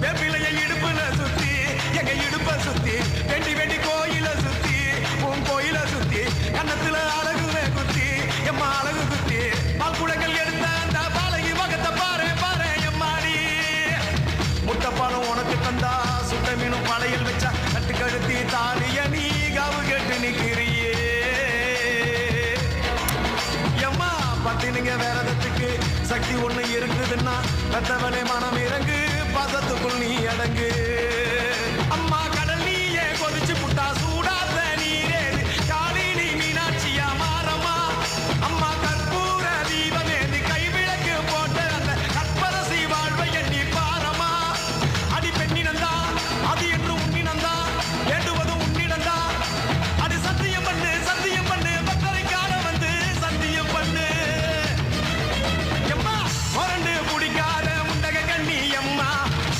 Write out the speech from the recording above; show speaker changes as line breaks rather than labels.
வேப்பிலைய இடுப்புல சுத்தி எங்க இடுப்ப சுத்தி வேண்டி வேண்டி கோயில சுத்தி உன் கோயில சுத்தி கன்னத்துல அழகுவே குத்தி எம்மா அழகு குத்தி பால் குடங்கள் எடுத்த அந்த பாலகி வகத்தை பாரு பாரு எம்மாடி முட்டைப்பாலம் உனக்கு தந்தா சுட்ட மீனும் பழையில் வச்சா கட்டு கழுத்தி தாலிய நீ காவு கேட்டு நிக்கிறியே எம்மா பத்தினுங்க வேறதத்துக்கு சக்தி ஒண்ணு இருக்குதுன்னா பெத்தவனே மனம் இறங்கு பாசத்துக்குள் நீ அடங்கு